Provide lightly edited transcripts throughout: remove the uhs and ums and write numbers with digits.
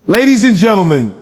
Ladies and gentlemen,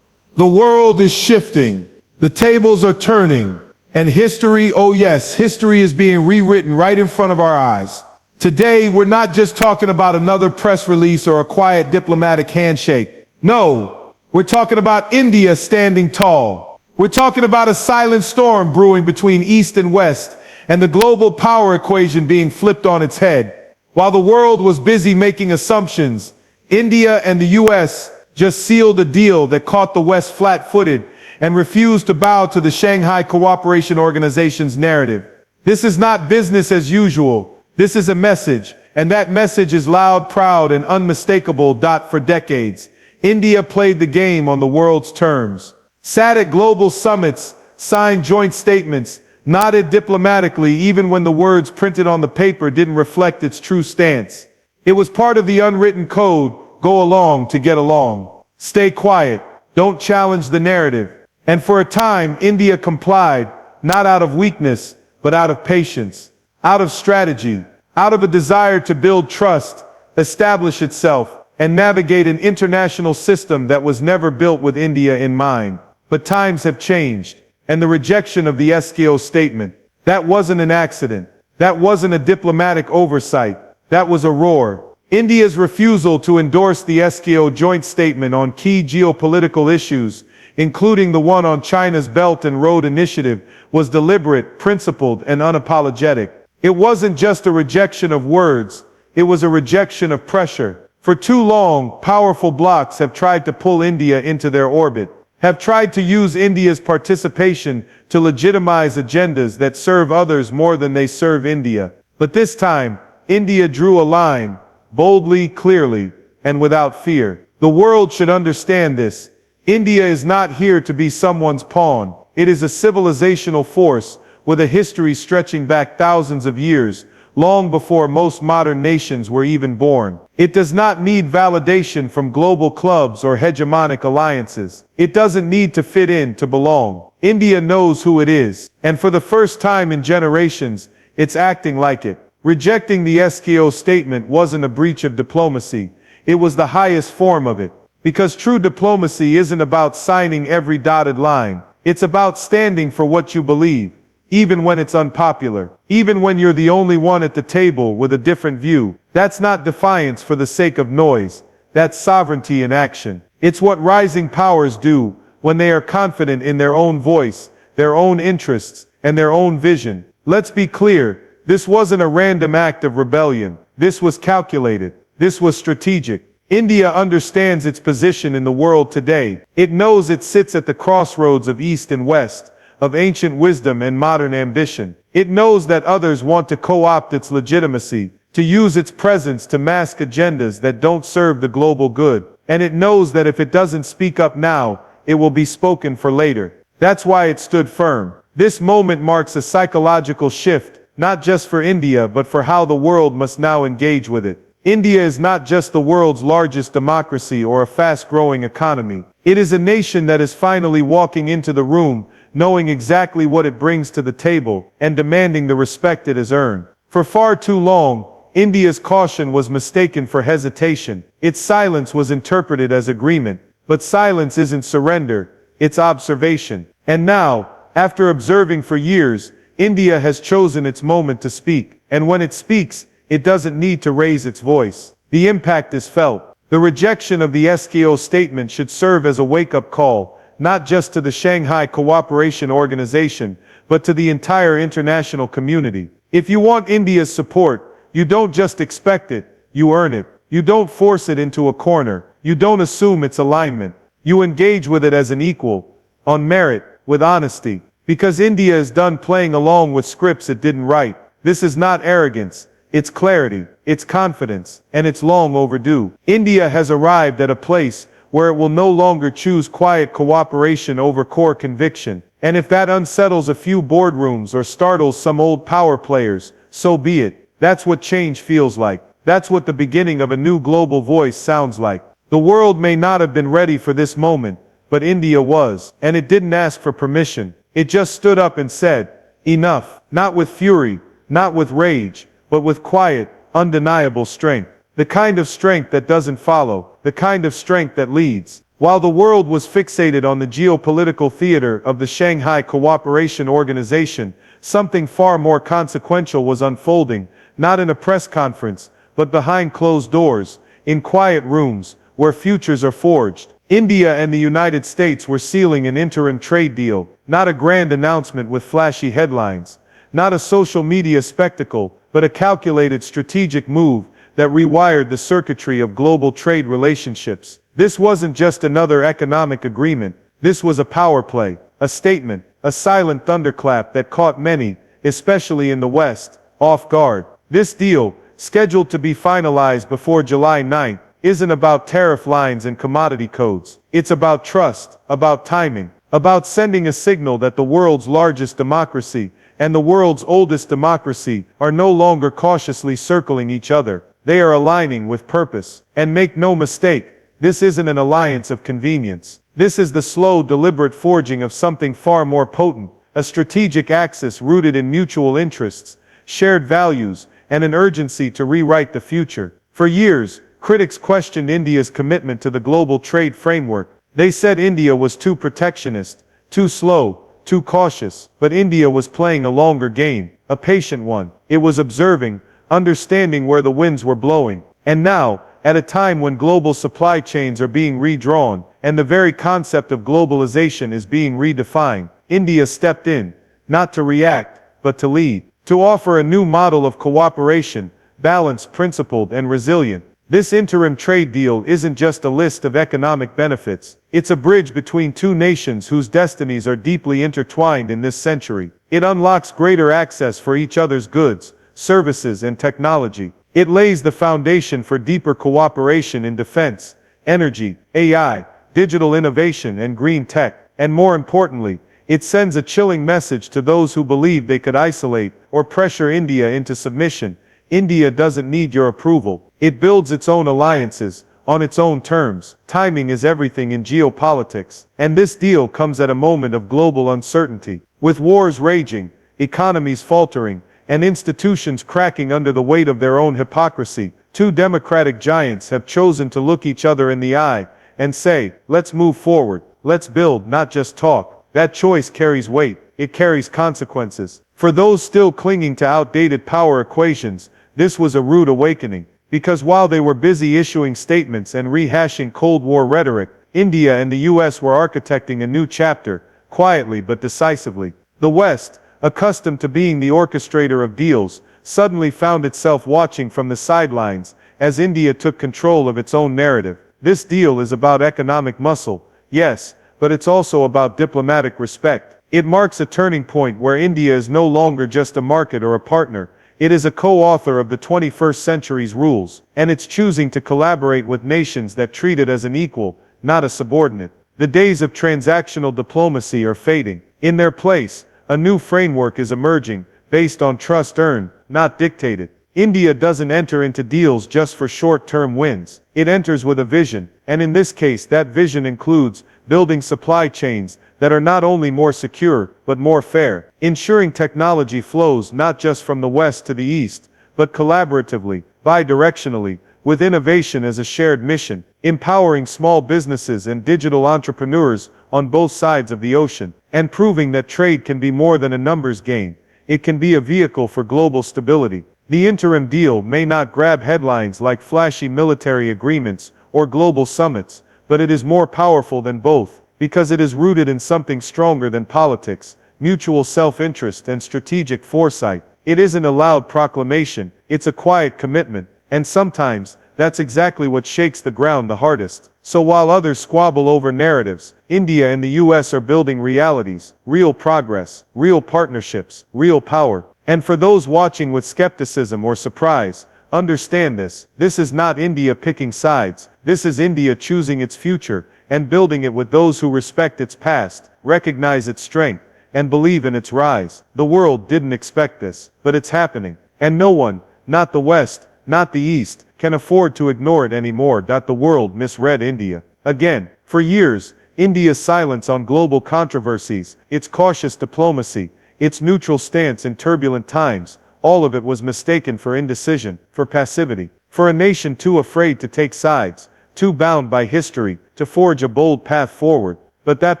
the world is shifting, the tables are turning, and history, oh yes, history is being rewritten right in front of our eyes. Today, we're not just talking about another press release or a quiet diplomatic handshake. No, we're talking about India standing tall. We're talking about a silent storm brewing between East and West, and the global power equation being flipped on its head. While the world was busy making assumptions, India and the US just sealed a deal that caught the West flat-footed and refused to bow to the Shanghai Cooperation Organization's narrative. This is not business as usual. This is a message, and that message is loud, proud, and unmistakable. For decades, India played the game on the world's terms, sat at global summits, signed joint statements, nodded diplomatically even when the words printed on the paper didn't reflect its true stance. It was part of the unwritten code: go along to get along. Stay quiet, don't challenge the narrative. And for a time, India complied, not out of weakness, but out of patience, out of strategy, out of a desire to build trust, establish itself, and navigate an international system that was never built with India in mind. But times have changed, and the rejection of the SKO statement, that wasn't an accident. That wasn't a diplomatic oversight. That was a roar. India's refusal to endorse the SKO joint statement on key geopolitical issues, including the one on China's Belt and Road Initiative, was deliberate, principled, and unapologetic. It wasn't just a rejection of words, it was a rejection of pressure. For too long, powerful blocs have tried to pull India into their orbit, have tried to use India's participation to legitimize agendas that serve others more than they serve India. But this time, India drew a line, boldly, clearly, and without fear. The world should understand this. India is not here to be someone's pawn. It is a civilizational force with a history stretching back thousands of years, long before most modern nations were even born. It does not need validation from global clubs or hegemonic alliances. It doesn't need to fit in to belong. India knows who it is, and for the first time in generations, it's acting like it. Rejecting the SKO statement wasn't a breach of diplomacy, it was the highest form of it. Because true diplomacy isn't about signing every dotted line, it's about standing for what you believe, even when it's unpopular, even when you're the only one at the table with a different view. That's not defiance for the sake of noise, that's sovereignty in action. It's what rising powers do when they are confident in their own voice, their own interests, and their own vision. Let's be clear. This wasn't a random act of rebellion. This was calculated. This was strategic. India understands its position in the world today. It knows it sits at the crossroads of East and West, of ancient wisdom and modern ambition. It knows that others want to co-opt its legitimacy, to use its presence to mask agendas that don't serve the global good. And it knows that if it doesn't speak up now, it will be spoken for later. That's why it stood firm. This moment marks a psychological shift, not just for India but for how the world must now engage with it. India is not just the world's largest democracy or a fast-growing economy. It is a nation that is finally walking into the room, knowing exactly what it brings to the table, and demanding the respect it has earned. For far too long, India's caution was mistaken for hesitation. Its silence was interpreted as agreement. But silence isn't surrender, it's observation. And now, after observing for years, India has chosen its moment to speak, and when it speaks, it doesn't need to raise its voice. The impact is felt. The rejection of the SKO statement should serve as a wake-up call, not just to the Shanghai Cooperation Organization, but to the entire international community. If you want India's support, you don't just expect it, you earn it. You don't force it into a corner. You don't assume its alignment. You engage with it as an equal, on merit, with honesty. Because India is done playing along with scripts it didn't write. This is not arrogance, it's clarity, it's confidence, and it's long overdue. India has arrived at a place where it will no longer choose quiet cooperation over core conviction. And if that unsettles a few boardrooms or startles some old power players, so be it. That's what change feels like. That's what the beginning of a new global voice sounds like. The world may not have been ready for this moment, but India was, and it didn't ask for permission. It just stood up and said, enough, not with fury, not with rage, but with quiet, undeniable strength. The kind of strength that doesn't follow, the kind of strength that leads. While the world was fixated on the geopolitical theater of the Shanghai Cooperation Organization, something far more consequential was unfolding, not in a press conference, but behind closed doors, in quiet rooms, where futures are forged. India and the United States were sealing an interim trade deal, not a grand announcement with flashy headlines, not a social media spectacle, but a calculated strategic move that rewired the circuitry of global trade relationships. This wasn't just another economic agreement, this was a power play, a statement, a silent thunderclap that caught many, especially in the West, off guard. This deal, scheduled to be finalized before July 9th, isn't about tariff lines and commodity codes. It's about trust, about timing, about sending a signal that the world's largest democracy and the world's oldest democracy are no longer cautiously circling each other. They are aligning with purpose. And make no mistake, this isn't an alliance of convenience. This is the slow, deliberate forging of something far more potent, a strategic axis rooted in mutual interests, shared values, and an urgency to rewrite the future. For years, critics questioned India's commitment to the global trade framework. They said India was too protectionist, too slow, too cautious. But India was playing a longer game, a patient one. It was observing, understanding where the winds were blowing. And now, at a time when global supply chains are being redrawn, and the very concept of globalization is being redefined, India stepped in, not to react, but to lead, to offer a new model of cooperation, balanced, principled, and resilient. This interim trade deal isn't just a list of economic benefits, it's a bridge between two nations whose destinies are deeply intertwined in this century. It unlocks greater access for each other's goods, services, and technology. It lays the foundation for deeper cooperation in defense, energy, AI, digital innovation, and green tech. And more importantly, it sends a chilling message to those who believe they could isolate or pressure India into submission. India doesn't need your approval. It builds its own alliances, on its own terms. Timing is everything in geopolitics. And this deal comes at a moment of global uncertainty. With wars raging, economies faltering, and institutions cracking under the weight of their own hypocrisy, two democratic giants have chosen to look each other in the eye and say, let's move forward, let's build, not just talk. That choice carries weight, it carries consequences. For those still clinging to outdated power equations, this was a rude awakening, because while they were busy issuing statements and rehashing Cold War rhetoric, India and the US were architecting a new chapter, quietly but decisively. The West, accustomed to being the orchestrator of deals, suddenly found itself watching from the sidelines as India took control of its own narrative. This deal is about economic muscle, yes, but it's also about diplomatic respect. It marks a turning point where India is no longer just a market or a partner. It is a co-author of the 21st century's rules, and it's choosing to collaborate with nations that treat it as an equal, not a subordinate. The days of transactional diplomacy are fading. In their place, a new framework is emerging, based on trust earned, not dictated. India doesn't enter into deals just for short-term wins. It enters with a vision, and in this case that vision includes building supply chains that are not only more secure, but more fair, ensuring technology flows not just from the West to the East, but collaboratively, bidirectionally, with innovation as a shared mission, empowering small businesses and digital entrepreneurs on both sides of the ocean, and proving that trade can be more than a numbers game. It can be a vehicle for global stability. The interim deal may not grab headlines like flashy military agreements or global summits, but it is more powerful than both, because it is rooted in something stronger than politics, mutual self-interest and strategic foresight. It isn't a loud proclamation, it's a quiet commitment, and sometimes, that's exactly what shakes the ground the hardest. So while others squabble over narratives, India and the US are building realities, real progress, real partnerships, real power. And for those watching with skepticism or surprise, understand this. This is not India picking sides. This is India choosing its future and building it with those who respect its past, recognize its strength, and believe in its rise. The world didn't expect this, but it's happening. And no one, not the West, not the East, can afford to ignore it anymore. The world misread India. Again, for years, India's silence on global controversies, its cautious diplomacy, its neutral stance in turbulent times, all of it was mistaken for indecision, for passivity. For a nation too afraid to take sides, too bound by history, to forge a bold path forward. But that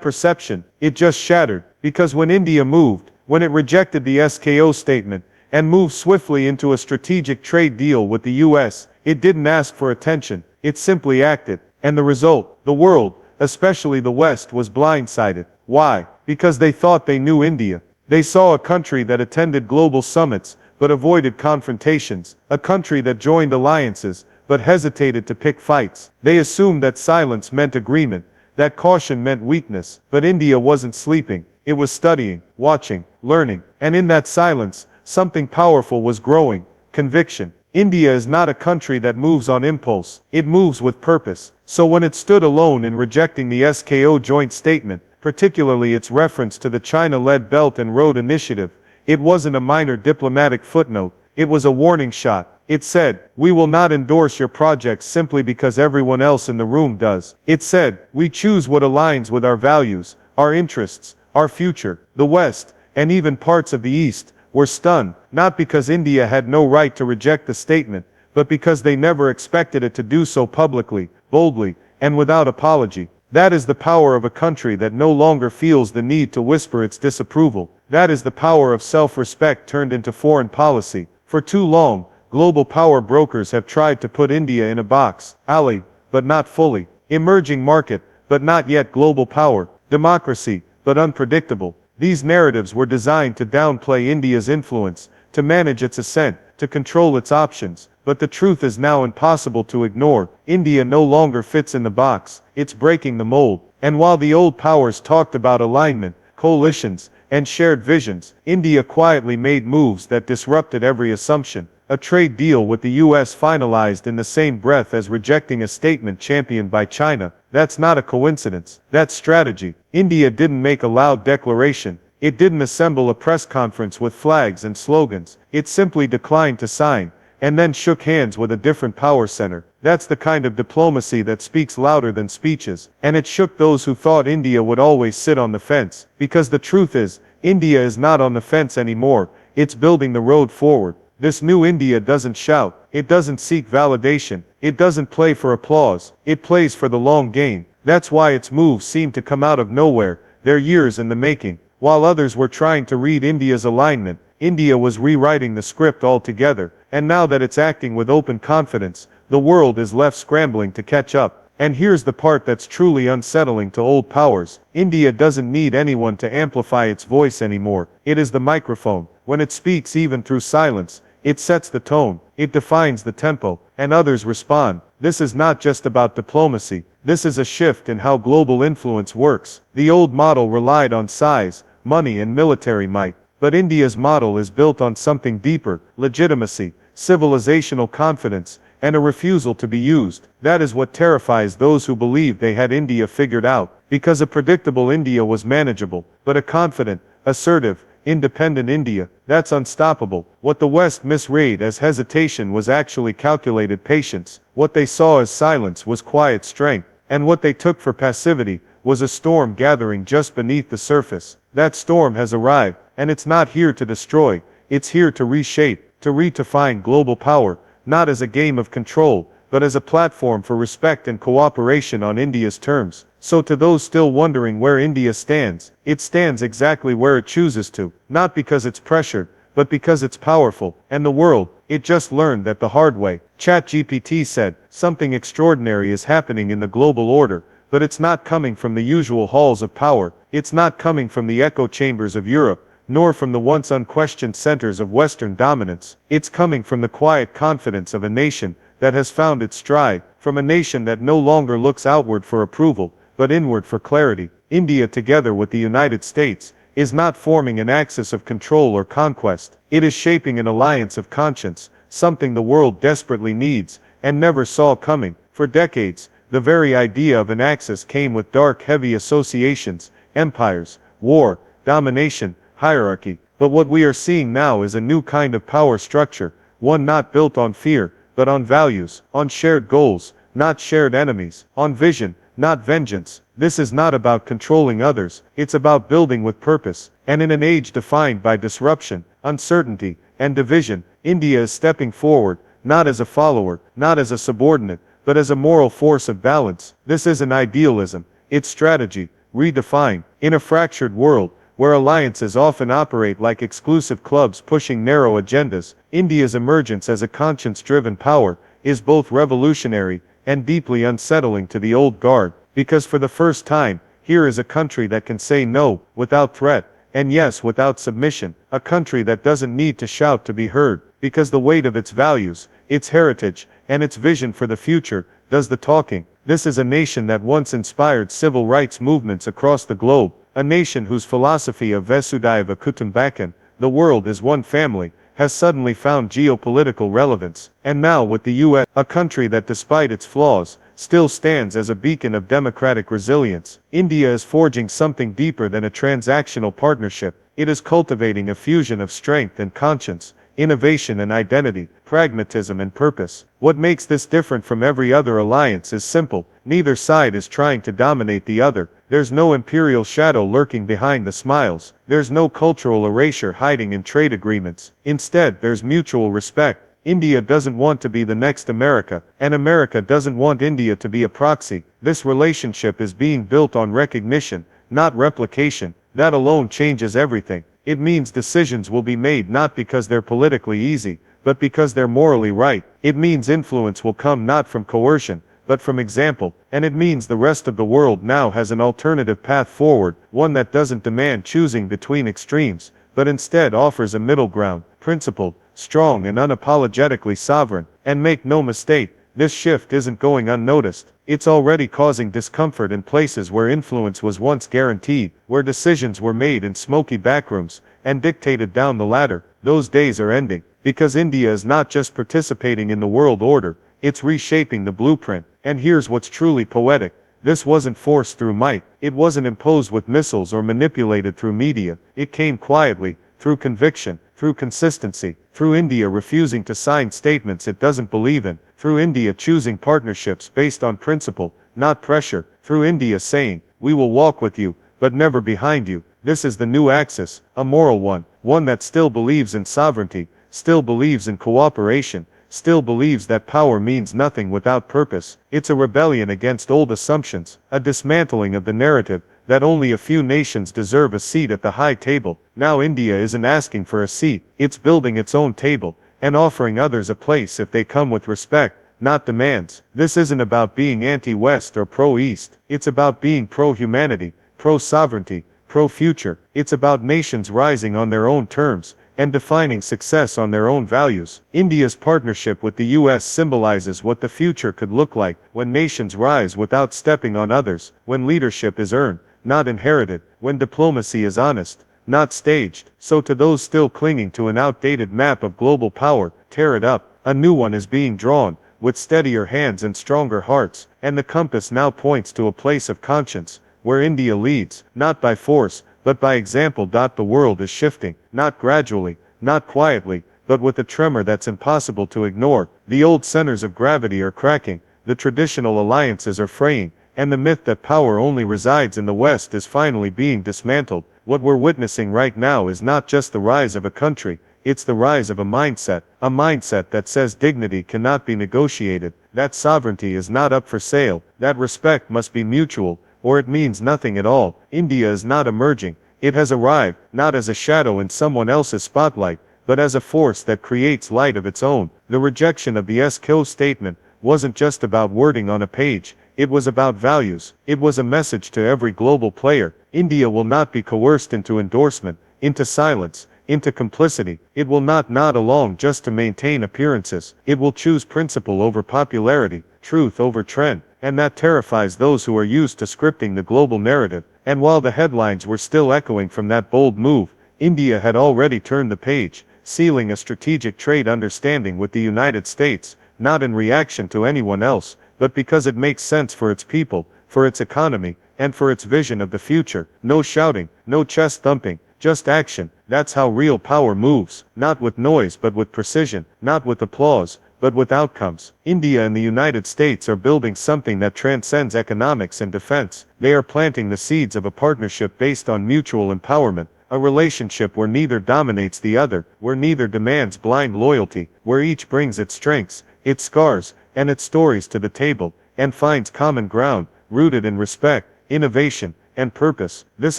perception, it just shattered, because when India moved, when it rejected the SKO statement, and moved swiftly into a strategic trade deal with the US, it didn't ask for attention, it simply acted. And the result, the world, especially the West, was blindsided. Why? Because they thought they knew India. They saw a country that attended global summits, but avoided confrontations, a country that joined alliances, but hesitated to pick fights. They assumed that silence meant agreement, that caution meant weakness, but India wasn't sleeping. It was studying, watching, learning, and in that silence, something powerful was growing: conviction. India is not a country that moves on impulse, it moves with purpose. So when it stood alone in rejecting the SKO joint statement, particularly its reference to the China-led Belt and Road Initiative, it wasn't a minor diplomatic footnote, it was a warning shot. It said, "We will not endorse your projects simply because everyone else in the room does." It said, "We choose what aligns with our values, our interests, our future." The West, and even parts of the East, were stunned, not because India had no right to reject the statement, but because they never expected it to do so publicly, boldly, and without apology. That is the power of a country that no longer feels the need to whisper its disapproval. That is the power of self-respect turned into foreign policy. For too long, global power brokers have tried to put India in a box: ally, but not fully; emerging market, but not yet global power; democracy, but unpredictable. These narratives were designed to downplay India's influence, to manage its ascent, to control its options. But the truth is now impossible to ignore. India no longer fits in the box, it's breaking the mold. And while the old powers talked about alignment, coalitions, and shared visions, India quietly made moves that disrupted every assumption. A trade deal with the US finalized in the same breath as rejecting a statement championed by China. That's not a coincidence, that's strategy. India didn't make a loud declaration, it didn't assemble a press conference with flags and slogans, it simply declined to sign, and then shook hands with a different power center. That's the kind of diplomacy that speaks louder than speeches, and it shook those who thought India would always sit on the fence. Because the truth is, India is not on the fence anymore, it's building the road forward. This new India doesn't shout, it doesn't seek validation, it doesn't play for applause, it plays for the long game. That's why its moves seem to come out of nowhere, they're years in the making. While others were trying to read India's alignment, India was rewriting the script altogether, and now that it's acting with open confidence, the world is left scrambling to catch up. And here's the part that's truly unsettling to old powers: India doesn't need anyone to amplify its voice anymore. It is the microphone. When it speaks even through silence, it sets the tone, it defines the tempo, and others respond. This is not just about diplomacy, this is a shift in how global influence works. The old model relied on size, money, and military might. But India's model is built on something deeper: legitimacy, civilizational confidence, and a refusal to be used. That is what terrifies those who believe they had India figured out, because a predictable India was manageable, but a confident, assertive, independent India, that's unstoppable. What the West misread as hesitation was actually calculated patience. What they saw as silence was quiet strength, and what they took for passivity was a storm gathering just beneath the surface. That storm has arrived, and it's not here to destroy, it's here to reshape, to redefine global power, not as a game of control, but as a platform for respect and cooperation on India's terms. So to those still wondering where India stands, it stands exactly where it chooses to, not because it's pressured, but because it's powerful. And the world, it just learned that the hard way. ChatGPT said, something extraordinary is happening in the global order, but it's not coming from the usual halls of power, it's not coming from the echo chambers of Europe, nor from the once unquestioned centers of Western dominance. It's coming from the quiet confidence of a nation that has found its stride, from a nation that no longer looks outward for approval, but inward for clarity. India, together with the United States, is not forming an axis of control or conquest. It is shaping an alliance of conscience, something the world desperately needs, and never saw coming. For decades, the very idea of an axis came with dark, heavy associations: empires, war, domination, hierarchy. But what we are seeing now is a new kind of power structure, one not built on fear, but on values, on shared goals, not shared enemies, on vision, not vengeance. This is not about controlling others, it's about building with purpose. And in an age defined by disruption, uncertainty, and division, India is stepping forward, not as a follower, not as a subordinate, but as a moral force of balance. This isn't idealism, it's strategy, redefined. In a fractured world, where alliances often operate like exclusive clubs pushing narrow agendas, India's emergence as a conscience-driven power is both revolutionary and deeply unsettling to the old guard, because for the first time, here is a country that can say no, without threat, and yes without submission, a country that doesn't need to shout to be heard, because the weight of its values, its heritage, and its vision for the future does the talking. This is a nation that once inspired civil rights movements across the globe, a nation whose philosophy of Vasudhaiva Kutumbakam, the world is one family, has suddenly found geopolitical relevance. And now with the US, a country that despite its flaws, still stands as a beacon of democratic resilience. India is forging something deeper than a transactional partnership. It is cultivating a fusion of strength and conscience, innovation and identity, pragmatism and purpose. What makes this different from every other alliance is simple. Neither side is trying to dominate the other. There's no imperial shadow lurking behind the smiles. There's no cultural erasure hiding in trade agreements. Instead, there's mutual respect. India doesn't want to be the next America, and America doesn't want India to be a proxy. This relationship is being built on recognition, not replication. That alone changes everything. It means decisions will be made not because they're politically easy, but because they're morally right. It means influence will come not from coercion, but from example. And it means the rest of the world now has an alternative path forward, one that doesn't demand choosing between extremes, but instead offers a middle ground, principled, strong and unapologetically sovereign. And make no mistake, this shift isn't going unnoticed. It's already causing discomfort in places where influence was once guaranteed, where decisions were made in smoky backrooms and dictated down the ladder. Those days are ending, because India is not just participating in the world order, it's reshaping the blueprint. And here's what's truly poetic. This wasn't forced through might, it wasn't imposed with missiles or manipulated through media. It came quietly, through conviction, through consistency, through India refusing to sign statements it doesn't believe in, through India choosing partnerships based on principle, not pressure, through India saying, we will walk with you, but never behind you. This is the new axis, a moral one, one that still believes in sovereignty, still believes in cooperation, still believes that power means nothing without purpose. It's a rebellion against old assumptions, a dismantling of the narrative that only a few nations deserve a seat at the high table. Now India isn't asking for a seat, it's building its own table, and offering others a place if they come with respect, not demands. This isn't about being anti-West or pro-East, it's about being pro-humanity, pro-sovereignty, pro-future. It's about nations rising on their own terms, and defining success on their own values. India's partnership with the US symbolizes what the future could look like, when nations rise without stepping on others, when leadership is earned, not inherited, when diplomacy is honest, not staged. So to those still clinging to an outdated map of global power, tear it up. A new one is being drawn, with steadier hands and stronger hearts, and the compass now points to a place of conscience, where India leads, not by force, but by example. The world is shifting, not gradually, not quietly, but with a tremor that's impossible to ignore. The old centers of gravity are cracking, the traditional alliances are fraying, and the myth that power only resides in the West is finally being dismantled. What we're witnessing right now is not just the rise of a country, it's the rise of a mindset that says dignity cannot be negotiated, that sovereignty is not up for sale, that respect must be mutual, or it means nothing at all. India is not emerging, it has arrived, not as a shadow in someone else's spotlight, but as a force that creates light of its own. The rejection of the SKO statement wasn't just about wording on a page, it was about values. It was a message to every global player. India will not be coerced into endorsement, into silence, into complicity. It will not nod along just to maintain appearances. It will choose principle over popularity, truth over trend. And that terrifies those who are used to scripting the global narrative. And while the headlines were still echoing from that bold move, India had already turned the page, sealing a strategic trade understanding with the United States, not in reaction to anyone else, but because it makes sense for its people, for its economy, and for its vision of the future. No shouting, no chest thumping, just action. That's how real power moves, not with noise but with precision, not with applause, but with outcomes. India and the United States are building something that transcends economics and defense. They are planting the seeds of a partnership based on mutual empowerment, A relationship where neither dominates the other, where neither demands blind loyalty, where each brings its strengths, its scars, and its stories to the table, and finds common ground, rooted in respect, innovation, and purpose. This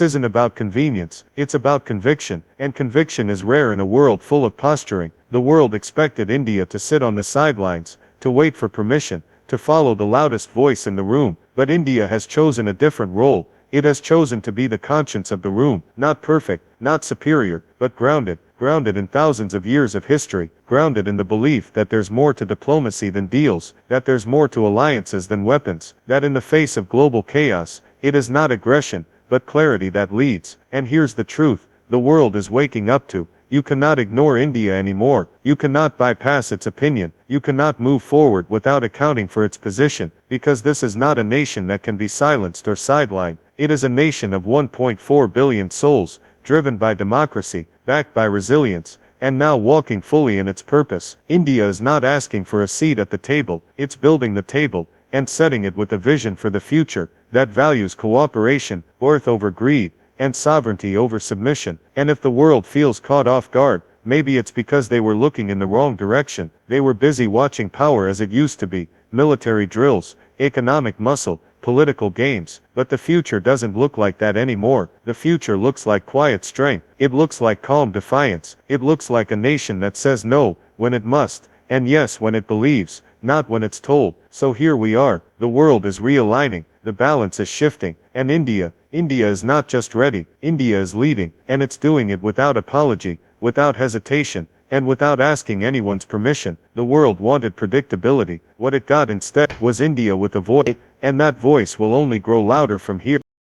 isn't about convenience, it's about conviction, and conviction is rare in a world full of posturing. The world expected India to sit on the sidelines, to wait for permission, to follow the loudest voice in the room, but India has chosen a different role. It has chosen to be the conscience of the room, not perfect, not superior, but grounded in thousands of years of history, grounded in the belief that there's more to diplomacy than deals, that there's more to alliances than weapons, that in the face of global chaos, it is not aggression, but clarity that leads. And here's the truth, the world is waking up to. You cannot ignore India anymore, you cannot bypass its opinion, you cannot move forward without accounting for its position, because this is not a nation that can be silenced or sidelined. It is a nation of 1.4 billion souls, driven by democracy, backed by resilience, and now walking fully in its purpose. India is not asking for a seat at the table, it's building the table, and setting it with a vision for the future, that values cooperation, worth over greed, and sovereignty over submission. And if the world feels caught off guard, maybe it's because they were looking in the wrong direction. They were busy watching power as it used to be, military drills, economic muscle, political games. But the future doesn't look like that anymore. The future looks like quiet strength. It looks like calm defiance. It looks like a nation that says no when it must, and yes when it believes, not when it's told. So here we are, the world is realigning, the balance is shifting, and India is not just ready, India is leading, and it's doing it without apology, without hesitation, and without asking anyone's permission. The world wanted predictability, what it got instead was India with a voice, and that voice will only grow louder from here.